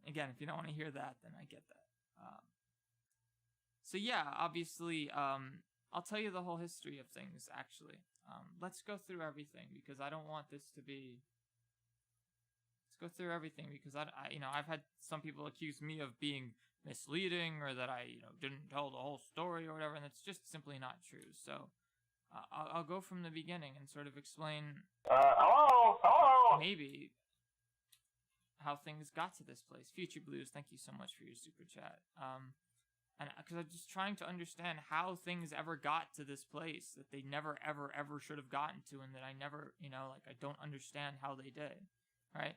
again, if you don't want to hear that, then I get that. So yeah, obviously, I'll tell you the whole history of things, actually. Let's go through everything, because I don't want this to be... Let's go through everything, because I've had some people accuse me of being misleading, or that I, didn't tell the whole story or whatever, and it's just simply not true. So, I'll go from the beginning and sort of explain... Hello? Maybe how things got to this place. Future Blues, thank you so much for your super chat. And because I'm just trying to understand how things ever got to this place that they never, ever, ever should have gotten to, and that I never, I don't understand how they did, right?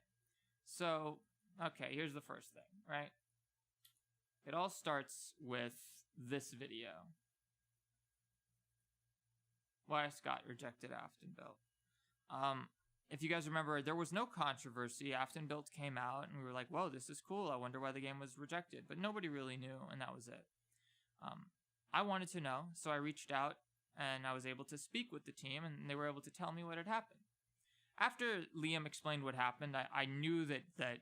So, okay, here's the first thing, right? It all starts with this video. Why Scott rejected Afton Built. If you guys remember, there was no controversy. Afton Built came out, and we were like, whoa, this is cool. I wonder why the game was rejected. But nobody really knew, and that was it. I wanted to know, so I reached out, and I was able to speak with the team, and they were able to tell me what had happened. After Liam explained what happened, I knew that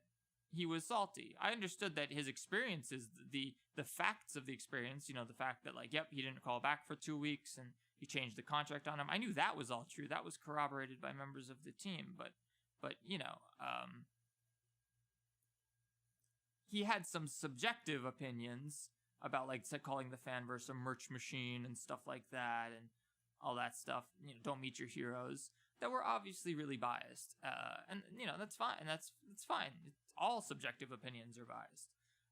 he was salty. I understood that his experiences, the facts of the experience, the fact that, like, yep, he didn't call back for 2 weeks, and he changed the contract on him. I knew that was all true. That was corroborated by members of the team, but he had some subjective opinions about, like, calling the fanverse a merch machine and stuff like that, and all that stuff. Don't meet your heroes. That were obviously really biased, and that's fine. That's fine. All subjective opinions are biased,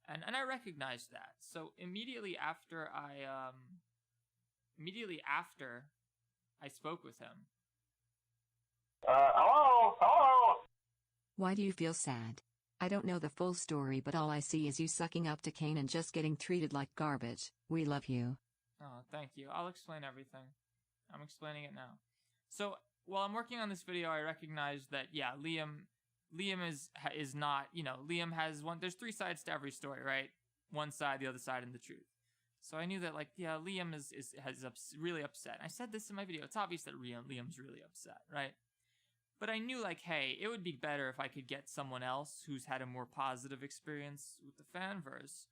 and I recognized that. So immediately after I spoke with him. Hello. Why do you feel sad? I don't know the full story, but all I see is you sucking up to Kane and just getting treated like garbage. We love you. Oh, thank you. I'll explain everything. I'm explaining it now. So, while I'm working on this video, I recognize that, yeah, Liam is not, Liam has one, there's 3 sides to every story, right? One side, the other side, and the truth. So I knew that, like, yeah, Liam is really upset. I said this in my video. It's obvious that Liam's really upset, right? But I knew, like, hey, it would be better if I could get someone else who's had a more positive experience with the fanverse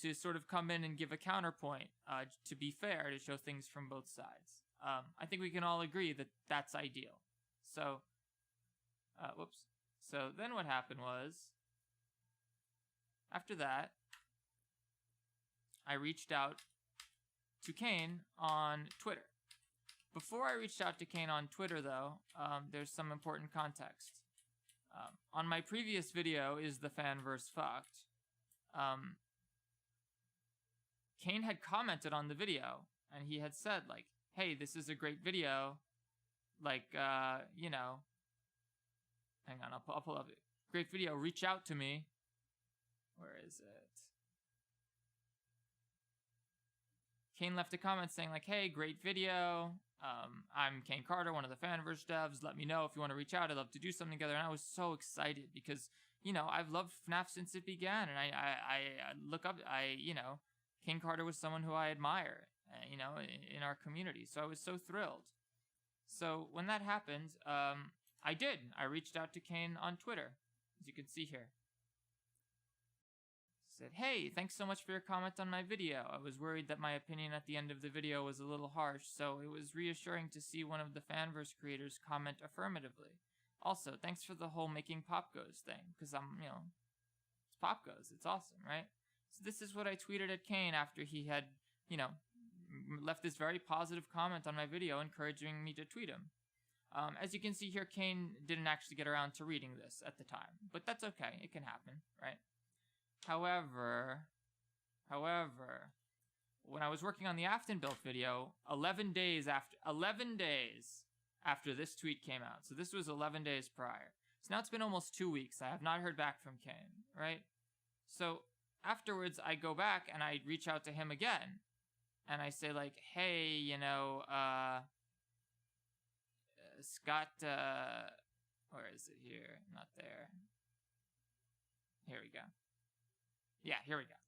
to sort of come in and give a counterpoint, to be fair, to show things from both sides. I think we can all agree that that's ideal. So, whoops. So then what happened was, after that, I reached out to Kane on Twitter. Before I reached out to Kane on Twitter, though, there's some important context. On my previous video, Is the Fanverse Fucked? Kane had commented on the video, and he had said, like, hey, this is a great video, like, hang on, I'll pull up it. Great video, reach out to me. Where is it? Kane left a comment saying, like, hey, great video. I'm Kane Carter, one of the Fanverse devs. Let me know if you want to reach out. I'd love to do something together. And I was so excited because, I've loved FNAF since it began. And I look up, Kane Carter was someone who I admire, in our community. So I was so thrilled. So when that happened, I did. I reached out to Kane on Twitter, as you can see here. Said, hey, thanks so much for your comment on my video. I was worried that my opinion at the end of the video was a little harsh, so it was reassuring to see one of the Fanverse creators comment affirmatively. Also, thanks for the whole making popgoes thing, because it's popgoes. It's awesome, right? So this is what I tweeted at Kane after he had, left this very positive comment on my video encouraging me to tweet him. As you can see here, Kane didn't actually get around to reading this at the time, but that's okay. It can happen, right? However, when I was working on the Afton Built video, 11 days after this tweet came out, so this was 11 days prior. So now it's been almost 2 weeks. I have not heard back from Kane, right? So afterwards, I go back and I reach out to him again, and I say, like, hey, Scott, where is it here? Not there. Here we go. Yeah, here we go.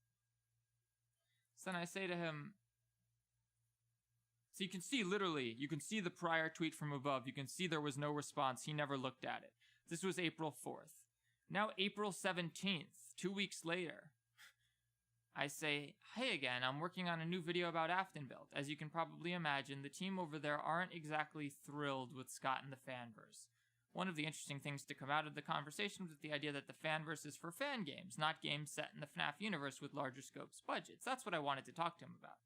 So then I say to him, so you can see literally, you can see the prior tweet from above. You can see there was no response. He never looked at it. This was April 4th. Now April 17th, 2 weeks later. I say, hey again, I'm working on a new video about Aftonbuilt. As you can probably imagine, the team over there aren't exactly thrilled with Scott and the fanverse. One of the interesting things to come out of the conversation was the idea that the fanverse is for fan games, not games set in the FNAF universe with larger scopes budgets. That's what I wanted to talk to him about.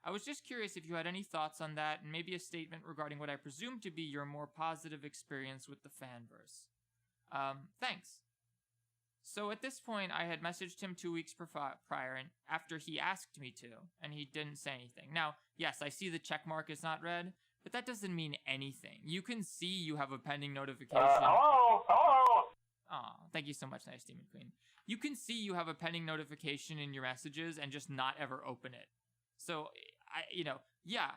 I was just curious if you had any thoughts on that, and maybe a statement regarding what I presume to be your more positive experience with the fanverse. Thanks. So at this point, I had messaged him 2 weeks prior, and after he asked me to, and he didn't say anything. Now, yes, I see the check mark is not red, but that doesn't mean anything. You can see you have a pending notification. Hello? Aw, thank you so much, Nice Demon Queen. You can see you have a pending notification in your messages and just not ever open it. So, yeah,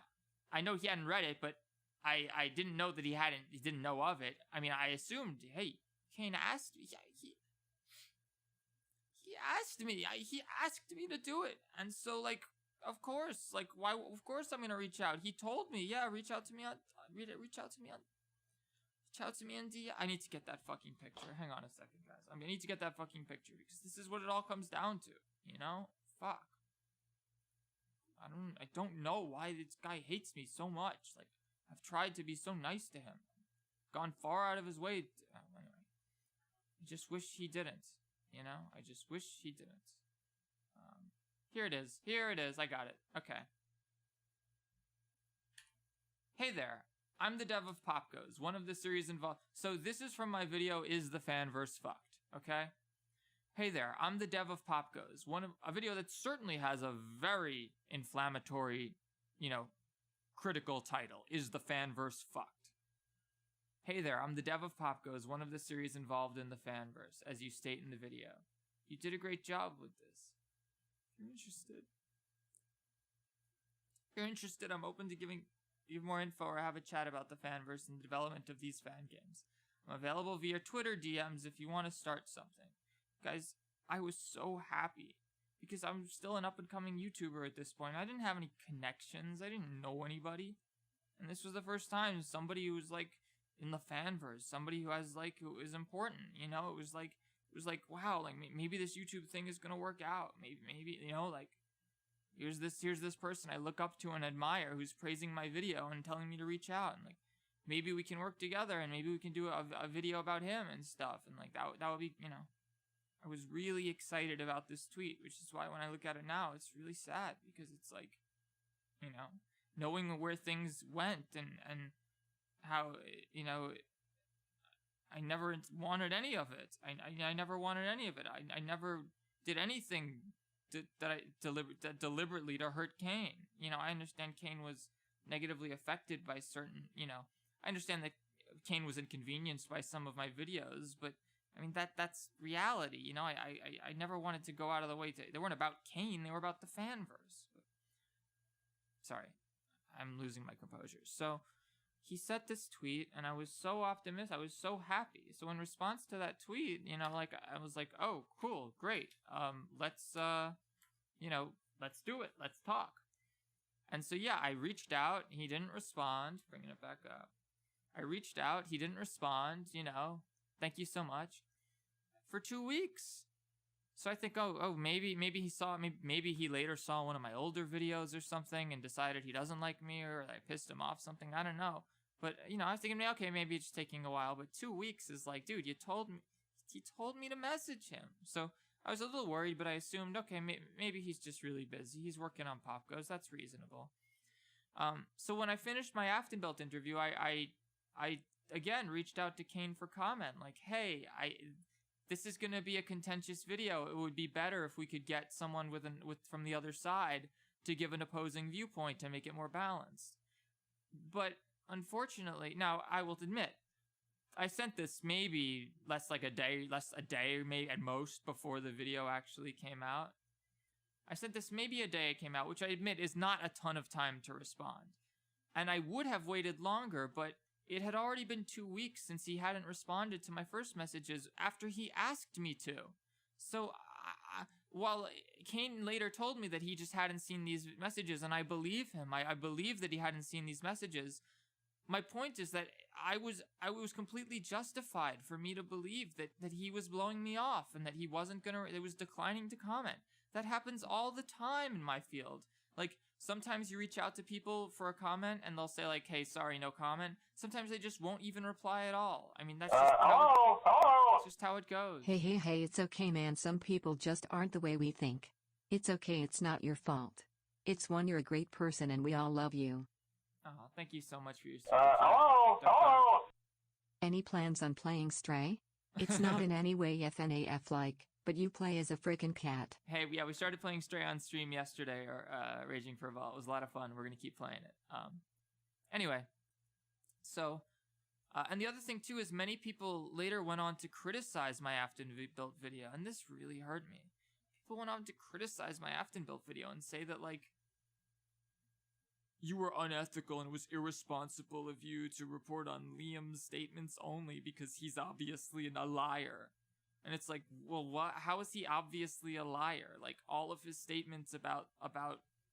I know he hadn't read it, but I didn't know that he didn't know of it. I mean, I assumed, hey, Kane asked me, he asked me to do it. And so, like, of course, like, why, of course I'm gonna reach out. He told me, yeah, reach out to me on DM. I need to get that fucking picture. Hang on a second, guys. I need to get that fucking picture because this is what it all comes down to, you know? Fuck. I don't know why this guy hates me so much. Like, I've tried to be so nice to him. Gone far out of his way. Anyway. I just wish he didn't, you know? I just wish he didn't. Here it is. Here it is. I got it. Okay. Hey there. I'm the dev of Popgoes, one of the series involved. So this is from my video, Is the Fanverse Fucked? Okay? Hey there. I'm the dev of Popgoes, a video that certainly has a very inflammatory, critical title. Is the Fanverse Fucked? Hey there. I'm the dev of Popgoes, one of the series involved in the Fanverse, as you state in the video. You did a great job with this. If you're interested, I'm open to give more info or have a chat about the fanverse and the development of these fan games. I'm available via Twitter DMs if you want to start something. Guys, I was so happy because I'm still an up-and-coming YouTuber at this point. I didn't have any connections. I didn't know anybody. And this was the first time somebody who was, like, in the fanverse, somebody who is important, you know? It was like, wow, like, maybe this YouTube thing is gonna work out. Maybe, like, here's this person I look up to and admire who's praising my video and telling me to reach out, and, like, maybe we can work together, and maybe we can do a video about him and stuff, and, like, that would be, I was really excited about this tweet, which is why when I look at it now, it's really sad, because it's like, knowing where things went and how, I never wanted any of it. I never wanted any of it. I never did anything that deliberately to hurt Kane. I understand Kane was negatively affected by certain, I understand that Kane was inconvenienced by some of my videos, but I mean, that's reality. I never wanted to go out of the way they weren't about Kane, they were about the fanverse. But, sorry, I'm losing my composure. So, he sent this tweet, and I was so optimistic. I was so happy. So in response to that tweet, I was like, oh, cool, great. Let's do it. Let's talk. And so, yeah, I reached out. He didn't respond. Bringing it back up. I reached out. He didn't respond. Thank you so much. For 2 weeks. So I think, maybe he later saw one of my older videos or something and decided he doesn't like me or I pissed him off something. I don't know. But, I was thinking, okay, maybe it's taking a while. But 2 weeks is like, dude, he told me to message him. So I was a little worried, but I assumed, okay, maybe he's just really busy. He's working on Popgoes. That's reasonable. So when I finished my Aftonbuilt interview, I again reached out to Kane for comment. Like, hey, this is going to be a contentious video. It would be better if we could get someone from the other side to give an opposing viewpoint to make it more balanced. But unfortunately, now I will admit, I sent this maybe less a day maybe at most before the video actually came out. I sent this maybe a day it came out, which I admit is not a ton of time to respond. And I would have waited longer, but it had already been 2 weeks since he hadn't responded to my first messages after he asked me to. So, while Kane later told me that he just hadn't seen these messages, and I believe him, I believe that he hadn't seen these messages, my point is that I was completely justified for me to believe that he was blowing me off and that he wasn't gonna, it was declining to comment. That happens all the time in my field. Like, sometimes you reach out to people for a comment and they'll say like, hey, sorry, no comment. Sometimes they just won't even reply at all. I mean, that's just that's just how it goes. Hey, it's okay, man. Some people just aren't the way we think. It's okay, it's not your fault. It's one, you're a great person and we all love you. Oh, thank you so much for your super chat. Any plans on playing Stray? It's not in any way FNAF-like, but you play as a frickin' cat. Hey, yeah, we started playing Stray on stream yesterday, or Raging for a Vault. It was a lot of fun. We're going to keep playing it. Anyway, so, and the other thing too is many people later went on to criticize my Afton built video, and this really hurt me. People went on to criticize my Afton built video and say that, like, you were unethical and it was irresponsible of you to report on Liam's statements only because he's obviously a liar. And it's like, well, what? How is he obviously a liar? Like, all of his statements about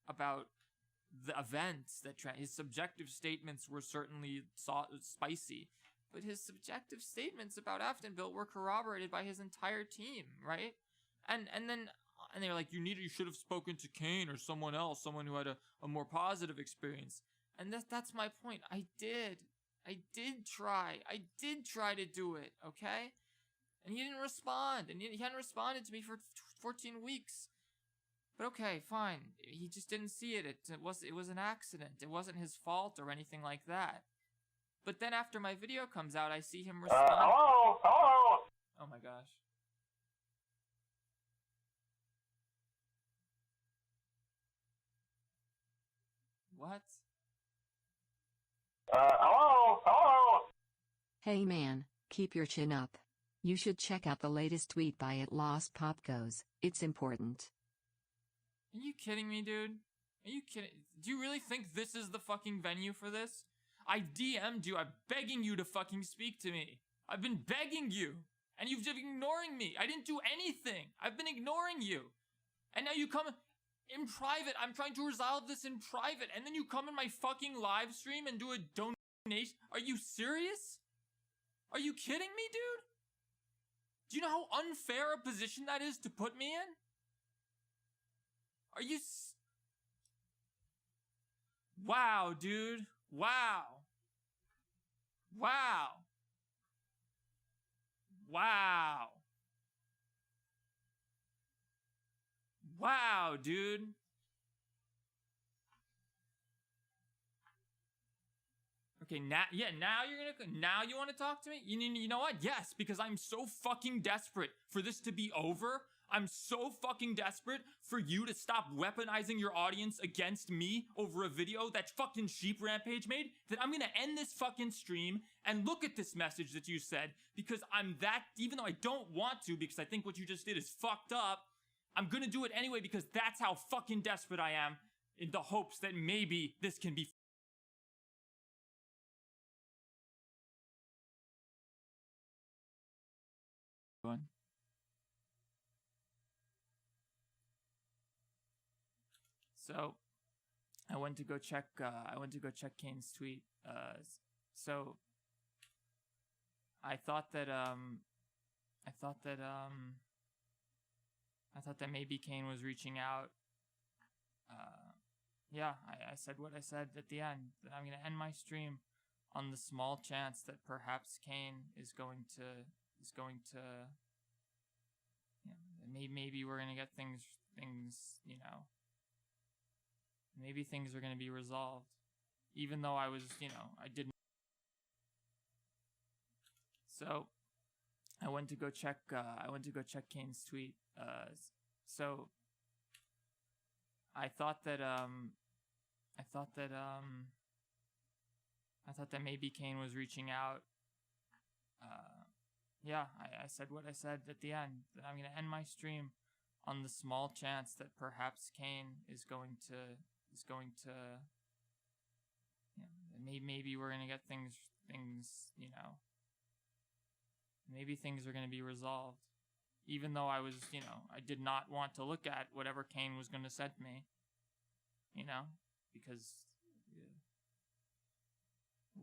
the events that his subjective statements were certainly spicy, but his subjective statements about Aftonville were corroborated by his entire team, right? And they were like, you should have spoken to Kane or someone else, someone who had a more positive experience. And that's my point. I did try to do it, okay? And he didn't respond, and he hadn't responded to me for 14 weeks. But okay, fine. He just didn't see it. It was an accident. It wasn't his fault or anything like that. But then after my video comes out, I see him respond. Hello? Oh my gosh. What? Hello? Hey man, keep your chin up. You should check out the latest tweet by @LostPopgoes. It's important. Are you kidding me, dude? Are you kidding? Do you really think this is the fucking venue for this? I DM'd you. I'm begging you to fucking speak to me. I've been begging you. And you've been ignoring me. I didn't do anything. I've been ignoring you. And now you come in private. I'm trying to resolve this in private. And then you come in my fucking live stream and do a donation. Are you serious? Are you kidding me, dude? Do you know how unfair a position that is to put me in? Are you Wow, dude. Wow. Wow. Wow. Wow, dude. Okay, now you want to talk to me? You know what? Yes, because I'm so fucking desperate for this to be over. I'm so fucking desperate for you to stop weaponizing your audience against me over a video that fucking Sheep Rampage made, that I'm gonna end this fucking stream and look at this message that you said, because I'm that, even though I don't want to, because I think what you just did is fucked up, I'm gonna do it anyway because that's how fucking desperate I am, in the hopes that maybe this can be fun. So, I went to go check Kane's tweet. So, I thought that maybe Kane was reaching out. Yeah, I said what I said at the end. That I'm gonna end my stream on the small chance that perhaps Kane is going to, maybe we're gonna get things, you know. Maybe things are going to be resolved. Even though I was, I didn't. So, I went to go check Kane's tweet. So, I thought that maybe Kane was reaching out. Yeah, I said what I said at the end. That I'm going to end my stream on the small chance that perhaps Kane is going to, maybe we're gonna get things, maybe things are gonna be resolved. Even though I was, I did not want to look at whatever Kane was gonna send me, because,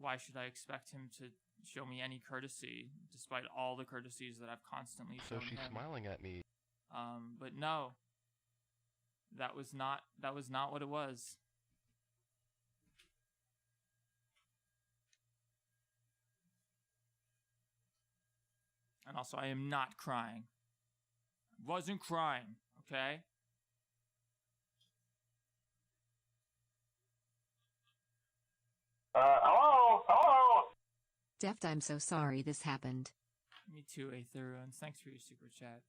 why should I expect him to show me any courtesy, despite all the courtesies that I've constantly shown him? So she's smiling at me. But no. That was not what it was. And also, I am not crying. I wasn't crying, okay? Hello? Deft, I'm so sorry this happened. Me too, Aetheruans. Thanks for your super chat.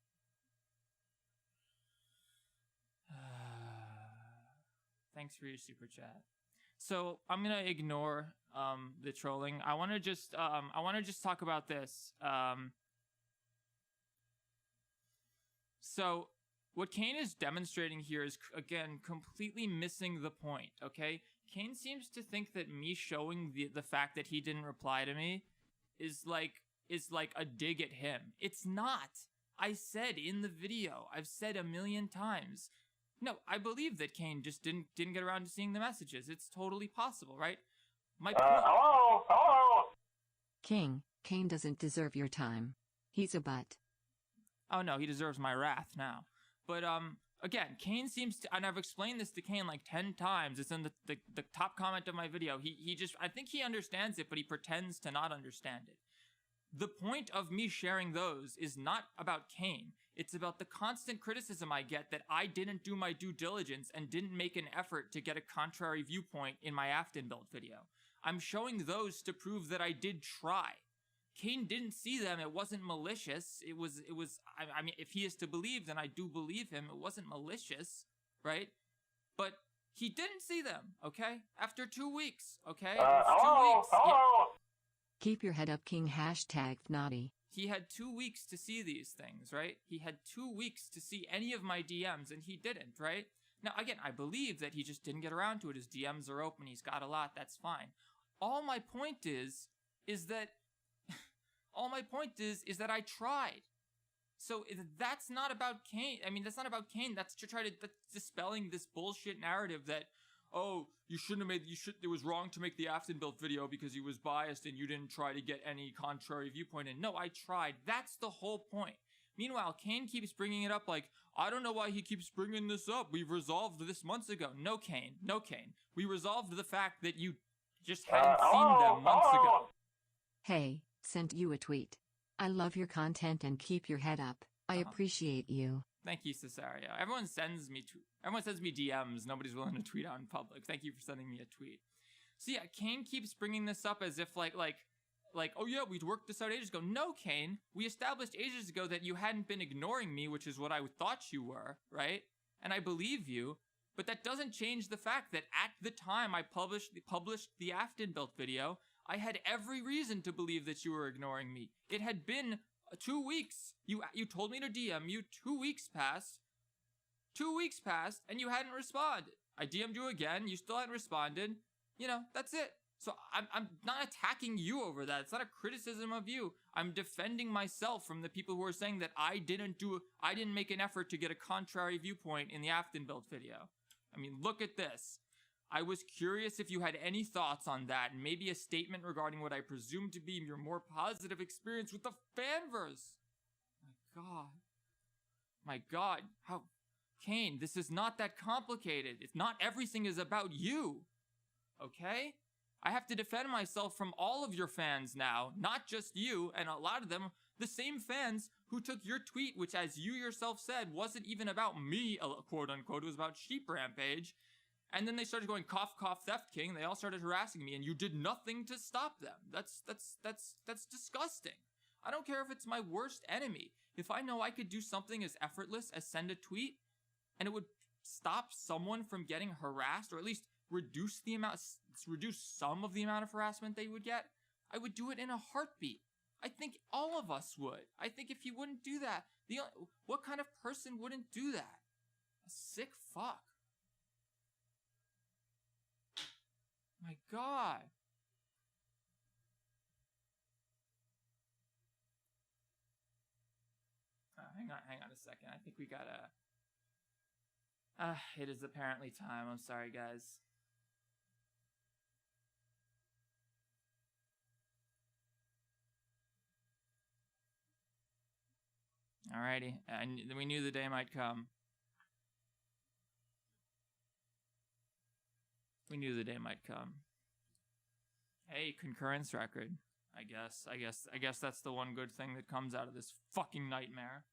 Thanks for your super chat. So I'm gonna ignore the trolling. I want to just talk about this. So what Kane is demonstrating here is, again, completely missing the point. Okay, Kane seems to think that me showing the fact that he didn't reply to me is like a dig at him. It's not. I said in the video, I've said a million times. No, I believe that Kane just didn't get around to seeing the messages. It's totally possible, right? My point. Hello? Kane doesn't deserve your time. He's a butt. Oh no, he deserves my wrath now. But again, Kane seems to, and I've explained this to Kane like 10 times. It's in the top comment of my video. He just, I think he understands it, but he pretends to not understand it. The point of me sharing those is not about Kane. It's about the constant criticism I get that I didn't do my due diligence and didn't make an effort to get a contrary viewpoint in my Afton build video. I'm showing those to prove that I did try. Kane didn't see them. It wasn't malicious. It was, I mean, if he is to believe, then I do believe him. It wasn't malicious, right? But he didn't see them, okay? After 2 weeks, okay? It was 2 weeks. Hello? Keep your head up, King. #naughty. He had 2 weeks to see these things, right? He had 2 weeks to see any of my DMs, and he didn't, right? Now, again, I believe that he just didn't get around to it. His DMs are open. He's got a lot. That's fine. All my point is that that I tried. So that's not about Kane. I mean, that's not about Kane. That's to try to, that's dispelling this bullshit narrative that, oh, it was wrong to make the Afton built video because he was biased and you didn't try to get any contrary viewpoint in. No, I tried. That's the whole point. Meanwhile, Kane keeps bringing it up like, I don't know why he keeps bringing this up. We've resolved this months ago. No, Kane. We resolved the fact that you just hadn't seen them months ago. Hey, sent you a tweet. I love your content and keep your head up. I appreciate you. Thank you, Cesario. Everyone sends me DMs. Nobody's willing to tweet out in public. Thank you for sending me a tweet. So yeah, Kane keeps bringing this up as if like, oh yeah, we'd worked this out ages ago. No, Kane, we established ages ago that you hadn't been ignoring me, which is what I thought you were, right? And I believe you, but that doesn't change the fact that at the time I published the Afton built video, I had every reason to believe that you were ignoring me. It had been 2 weeks. You told me to DM you. 2 weeks passed. 2 weeks passed, and you hadn't responded. I DM'd you again. You still hadn't responded. You know, that's it. So I'm not attacking you over that. It's not a criticism of you. I'm defending myself from the people who are saying that I didn't make an effort to get a contrary viewpoint in the Afton build video. I mean, look at this. I was curious if you had any thoughts on that, and maybe a statement regarding what I presume to be your more positive experience with the fanverse. My God. How, Kane, this is not that complicated. It's not everything is about you. Okay? I have to defend myself from all of your fans now, not just you, and a lot of them, the same fans who took your tweet, which as you yourself said, wasn't even about me, quote unquote, it was about Sheep Rampage. And then they started going, cough, cough, theft king. They all started harassing me, and you did nothing to stop them. That's disgusting. I don't care if it's my worst enemy. If I know I could do something as effortless as send a tweet, and it would stop someone from getting harassed, or at least reduce some of the amount of harassment they would get, I would do it in a heartbeat. I think all of us would. I think if you wouldn't do that, what kind of person wouldn't do that? A sick fuck. My God. Hang on a second. I think we gotta... it is apparently time. I'm sorry, guys. Alrighty, and we knew the day might come. We knew the day might come. Hey, concurrence record. I guess that's the one good thing that comes out of this fucking nightmare.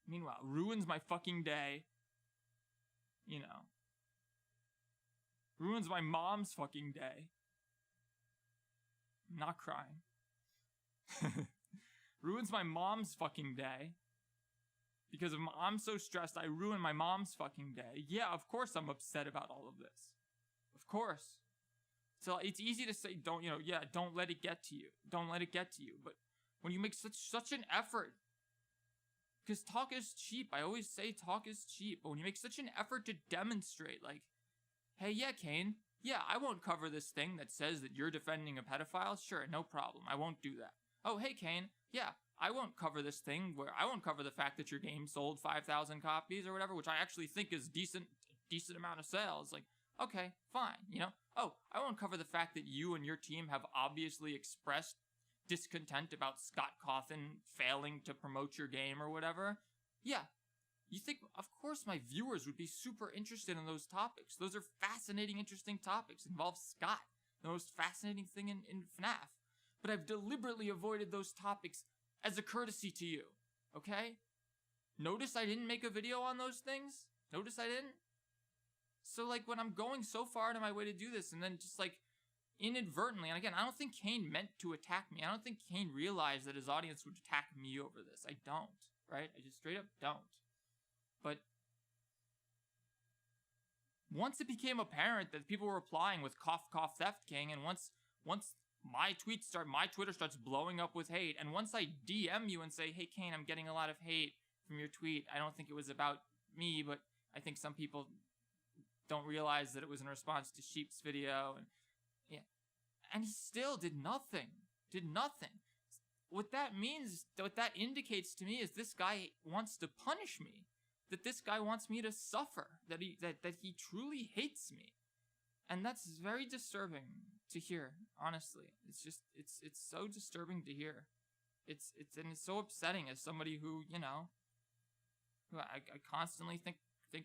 Meanwhile, ruins my fucking day. You know. Ruins my mom's fucking day. I'm not crying. Ruins my mom's fucking day. Because I'm so stressed, I ruin my mom's fucking day. Yeah, of course I'm upset about all of this. Of course. So it's easy to say, don't let it get to you. Don't let it get to you. But when you make such an effort, because talk is cheap. I always say talk is cheap. But when you make such an effort to demonstrate, like, hey, yeah, Kane, yeah, I won't cover this thing that says that you're defending a pedophile. Sure, no problem. I won't do that. Oh, hey, Kane, yeah, I won't cover this thing where I won't cover the fact that your game sold 5,000 copies or whatever, which I actually think is decent amount of sales. Like, okay, fine, you know? Oh, I won't cover the fact that you and your team have obviously expressed discontent about Scott Cawthon failing to promote your game or whatever. Yeah, you think, of course my viewers would be super interested in those topics. Those are fascinating, interesting topics. Involve Scott, the most fascinating thing in FNAF. But I've deliberately avoided those topics as a courtesy to you, okay? Notice I didn't make a video on those things? Notice I didn't? So, like, when I'm going so far out of my way to do this, and then just, like, inadvertently, and again, I don't think Kane meant to attack me. I don't think Kane realized that his audience would attack me over this. I don't, right? I just straight up don't. But once it became apparent that people were replying with cough, cough, theft king, and once my Twitter starts blowing up with hate, and once I DM you and say, hey, Kane, I'm getting a lot of hate from your tweet. I don't think it was about me, but I think some people don't realize that it was in response to Sheep's video, and yeah, and he still did nothing. What that means, what that indicates to me is this guy wants to punish me, that this guy wants me to suffer, that he truly hates me, and that's very disturbing to hear. Honestly, it's so disturbing to hear. It's so upsetting as somebody who, you know, who I constantly think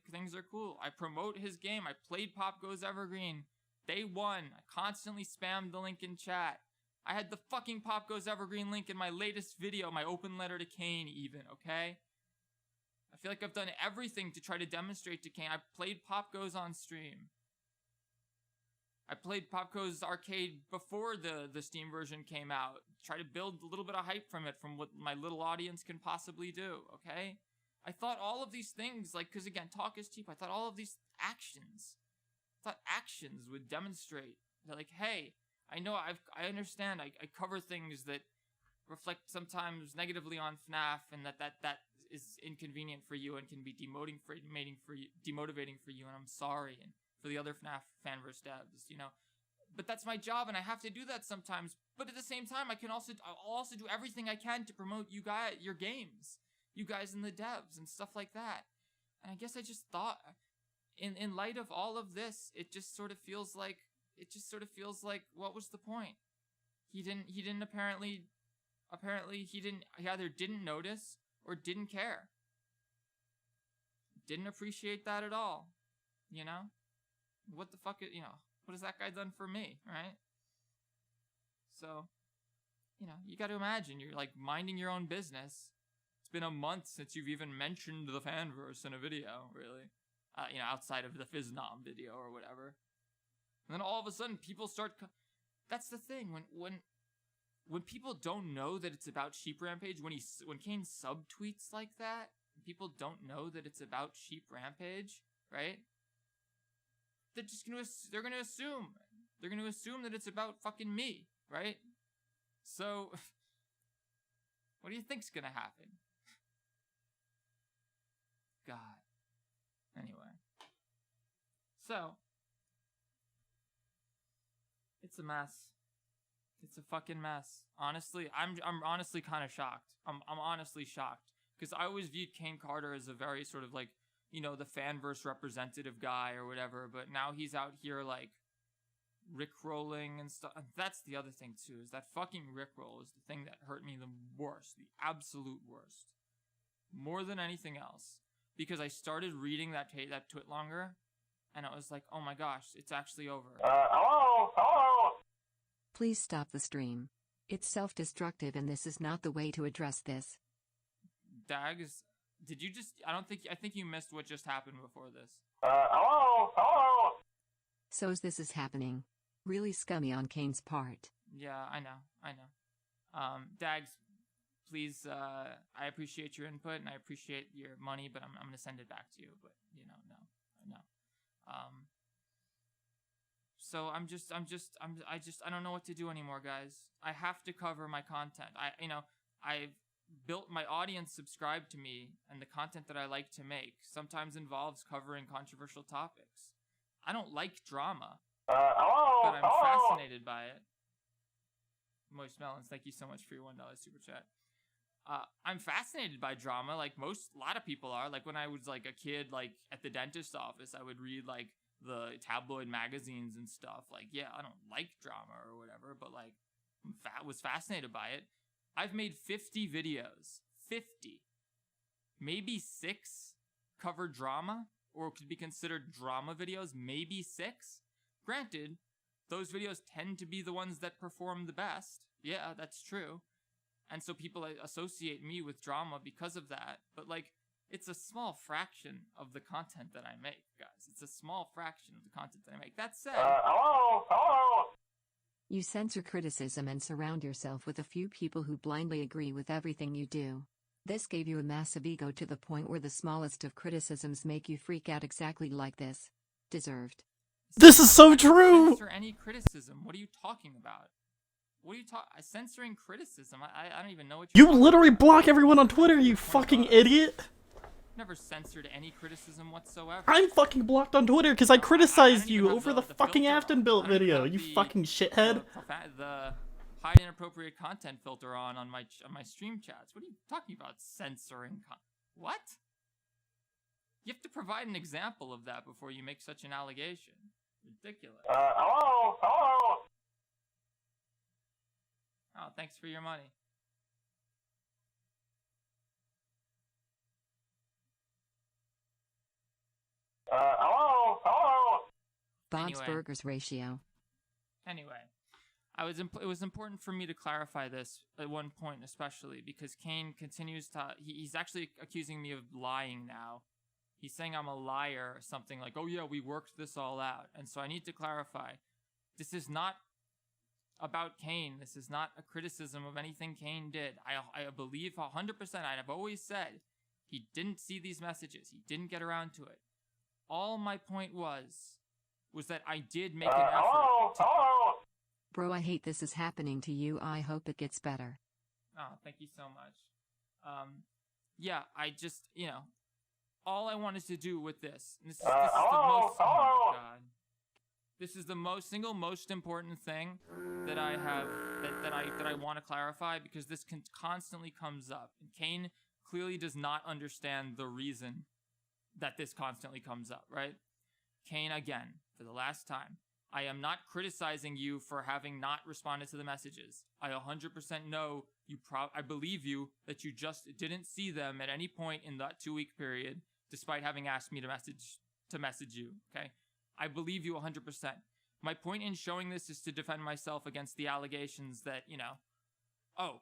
things are cool. I promote his game. I played popgoes evergreen. Day one, I constantly spammed the link in chat. I had the fucking popgoes evergreen link in my latest video, my open letter to Kane even, okay? I feel like I've done everything to try to demonstrate to Kane. I played popgoes on stream. I played popgoes arcade before the Steam version came out. Try to build a little bit of hype from it, from what my little audience can possibly do, okay? I thought all of these things, like, because again, talk is cheap. I thought all of these actions would demonstrate that, like, hey, I know I understand. I cover things that reflect sometimes negatively on FNAF, and that is inconvenient for you and can be demotivating for you, and I'm sorry, and for the other FNAF fanverse devs, you know. But that's my job, and I have to do that sometimes. But at the same time, I'll also do everything I can to promote you guys, your games, you guys in the devs and stuff like that. And I guess I just thought, in light of all of this, it just sort of feels like, what was the point? He either didn't notice or didn't care. Didn't appreciate that at all, you know? What the fuck, you know, what has that guy done for me, right? So, you know, you gotta imagine, you're like minding your own business. It's been a month since you've even mentioned the fanverse in a video, really. You know, outside of the fhisnom video or whatever. And then all of a sudden, people start... That's the thing, when people don't know that it's about Sheep Rampage, when Kane subtweets like that, people don't know that it's about Sheep Rampage, right? They're gonna assume that it's about fucking me, right? So, what do you think's gonna happen? God. Anyway. So, it's a mess. It's a fucking mess. Honestly, I'm honestly kind of shocked. I'm honestly shocked. Because I always viewed Kane Carter as a very sort of like, you know, the fanverse representative guy or whatever, but now he's out here like rickrolling and stuff. That's the other thing too, is that fucking rickroll is the thing that hurt me the worst, the absolute worst, more than anything else, because I started reading that twit longer, and I was like, oh my gosh, it's actually over. Hello. Please stop the stream. It's self-destructive and this is not the way to address this. Dags, did you just? I think you missed what just happened before this. Hello. So this is happening. Really scummy on Kane's part. Yeah, I know. Dags, please, I appreciate your input and I appreciate your money, but I'm gonna send it back to you. But no. So I don't know what to do anymore, guys. I have to cover my content. I've built my audience subscribe to me, and the content that I like to make sometimes involves covering controversial topics. I don't like drama, but I'm fascinated by it. Moist Melons, thank you so much for your $1 super chat. I'm fascinated by drama, like a lot of people are. Like when I was like a kid, like at the dentist office, I would read like the tabloid magazines and stuff. Like, yeah, I don't like drama or whatever, but like was fascinated by it. I've made 50 videos, 50, maybe 6 cover drama or could be considered drama videos, maybe 6. Granted, those videos tend to be the ones that perform the best. Yeah, that's true. And so people associate me with drama because of that. But like, it's a small fraction of the content that I make, guys. It's a small fraction of the content that I make. That said... Hello. You censor criticism and surround yourself with a few people who blindly agree with everything you do. This gave you a massive ego to the point where the smallest of criticisms make you freak out exactly like this. Deserved. This is so true! Censor any criticism. What are you talking about? What are you talking? Censoring criticism? I don't even know what you literally block everyone on Twitter, you fucking idiot! Never censored any criticism whatsoever. I'm fucking blocked on Twitter because I criticized you over the fucking Afton built video, you fucking shithead. The high inappropriate content filter on my stream chats. What are you talking about? Censoring what? You have to provide an example of that before you make such an allegation. Ridiculous. Hello. Oh, thanks for your money. Hello. Bob's Anyway. Burgers ratio. Anyway, it was important for me to clarify this at one point, especially because Kane continues to. He's actually accusing me of lying now. He's saying I'm a liar or something like, "Oh yeah, we worked this all out," and so I need to clarify. This is not about Kane. This is not a criticism of anything Kane did. I believe 100%. I've always said he didn't see these messages. He didn't get around to it. All my point was that I did make an effort. Bro, I hate this is happening to you. I hope it gets better. Oh, thank you so much. Yeah, I just, all I wanted to do with this, and this is the most, oh my God. This is the single most important thing that I have, that I want to clarify, because this constantly comes up. And Kane clearly does not understand the reason that this constantly comes up, right? Kane, again, for the last time, I am not criticizing you for having not responded to the messages. I 100% know I believe you that you just didn't see them at any point in that 2-week period, despite having asked me to message you, okay? I believe you 100%. My point in showing this is to defend myself against the allegations that, oh,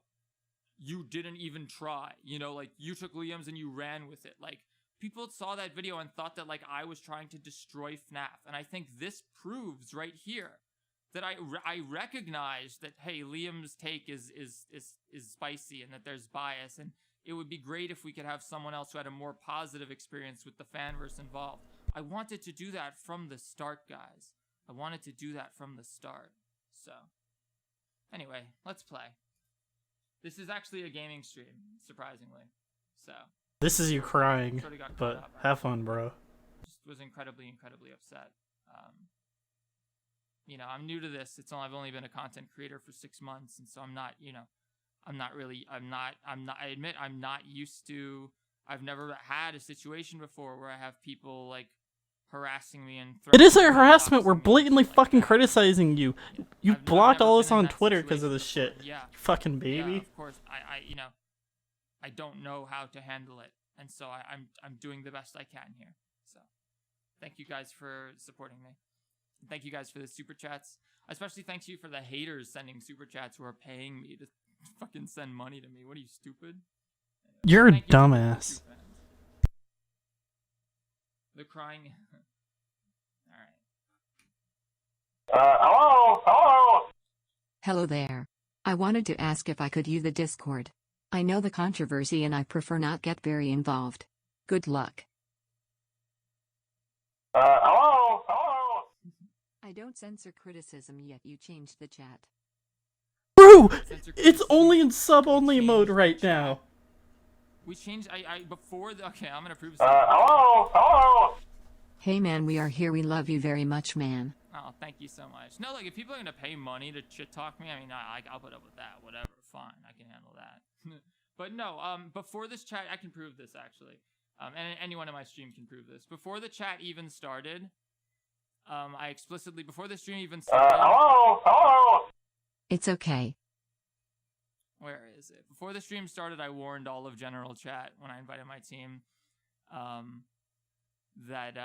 you didn't even try. Like, you took Liam's and you ran with it. Like, people saw that video and thought that, like, I was trying to destroy FNAF. And I think this proves right here that I recognize that, hey, Liam's take is spicy and that there's bias. And it would be great if we could have someone else who had a more positive experience with the fanverse involved. I wanted to do that from the start, guys. I wanted to do that from the start. So, anyway, let's play. This is actually a gaming stream, surprisingly. So. This is you crying, Sort of got but up. have fun, bro. Just was incredibly upset. I'm new to this. I've only been a content creator for 6 months, and so I'm not, I admit I'm not used to, I've never had a situation before where I have people, like, harassing me and It isn't threatening me, harassment. We're doxing me and blatantly shit like fucking that. criticizing you. You I've blocked never all been us in on that Twitter because of situation this shit. before. Yeah. You fucking Yeah, baby. of course. I don't know how to handle it, and so I'm doing the best I can here. So, thank you guys for supporting me. Thank you guys for the super chats. Especially thanks you for the haters sending super chats who are paying me to fucking send money to me. What are you, stupid? You're a Thank you to all the dumbass. true fans. The crying. All right. Hello? Hello? Hello there. I wanted to ask if I could use the Discord. I know the controversy and I prefer not get very involved. Good luck. Hello? Hello? I don't censor criticism yet. You changed the chat. Bro, Censor it's criticism. only in sub-only Changed mode the right chat. now. We changed. Before the. Okay, I'm gonna prove something. Hello? Hello? Hey man, we are here. We love you very much, man. Oh, thank you so much. No, like, if people are gonna pay money to shit talk me, I mean, I'll put up with that. Whatever, fine, I can handle that. But no, before this chat, I can prove this actually. And anyone in my stream can prove this. Before the chat even started, I explicitly, before the stream even started. Hello? Hello? It's okay. Where is it? Before the stream started, I warned all of general chat when I invited my team, that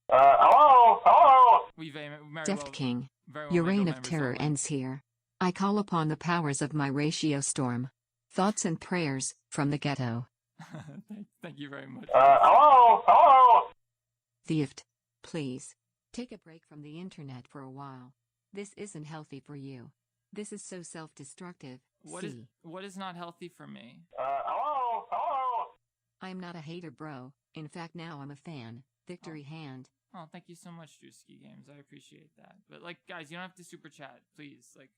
Hello? Hello? we very Deft well, King, very well your may go reign of members terror only. ends here. I call upon the powers of my ratio storm. Thoughts and prayers from the ghetto. Thank you very much. Hello? Hello? Thieved, please take a break from the internet for a while. This isn't healthy for you. This is so self-destructive. What is not healthy for me? Hello? Hello? I'm not a hater, bro. In fact, now I'm a fan. Victory hand. Oh, thank you so much, Drewski Games. I appreciate that. But like, guys, you don't have to super chat, please. Like,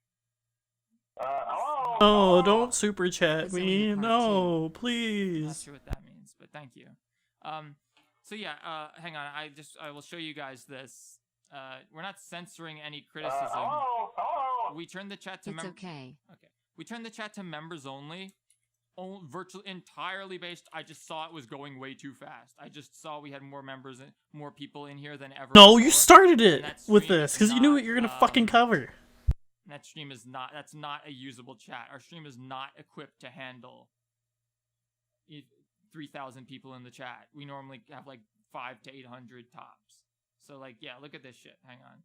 Hello? No, don't super chat It's only me. a part No, I'm not please. sure what that means, but thank you. So yeah, hang on. I will show you guys this. We're not censoring any criticism. Hello? Hello? We turned the chat to It's okay. Okay. We turned the chat to members only. Virtually entirely based. I just saw it was going way too fast. I just saw we had more members and more people in here than ever. No, before. you started And it that with stream this is because you knew not, what you're gonna fucking cover. That stream is not. That's not a usable chat. Our stream is not equipped to handle 3,000 people in the chat. We normally have like 500 to 800 tops. So like, yeah, look at this shit. Hang on.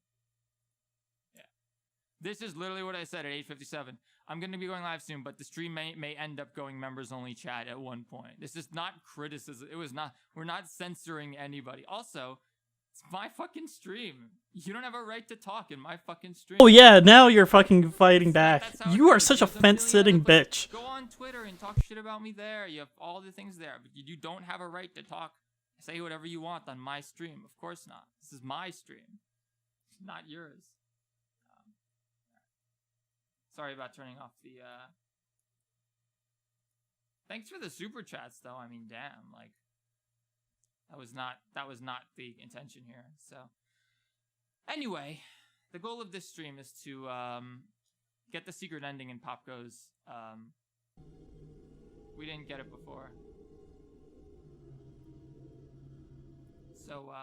Yeah, this is literally what I said at 8:57. I'm gonna be going live soon, but the stream may end up going members only chat at one point. This is not criticism. It was not. We're not censoring anybody. Also, it's my fucking stream. You don't have a right to talk in my fucking stream. Oh yeah, now you're fucking fighting back. That's how it You are goes. such a There's million fence-sitting other places. bitch. Go on Twitter and talk shit about me there. You have all the things there, but you don't have a right to talk. Say whatever you want on my stream. Of course not. This is my stream, not yours. Sorry about turning off the. Thanks for the super chats, though. I mean, damn, like that was not the intention here. So, anyway, the goal of this stream is to get the secret ending in popgoes. We didn't get it before, so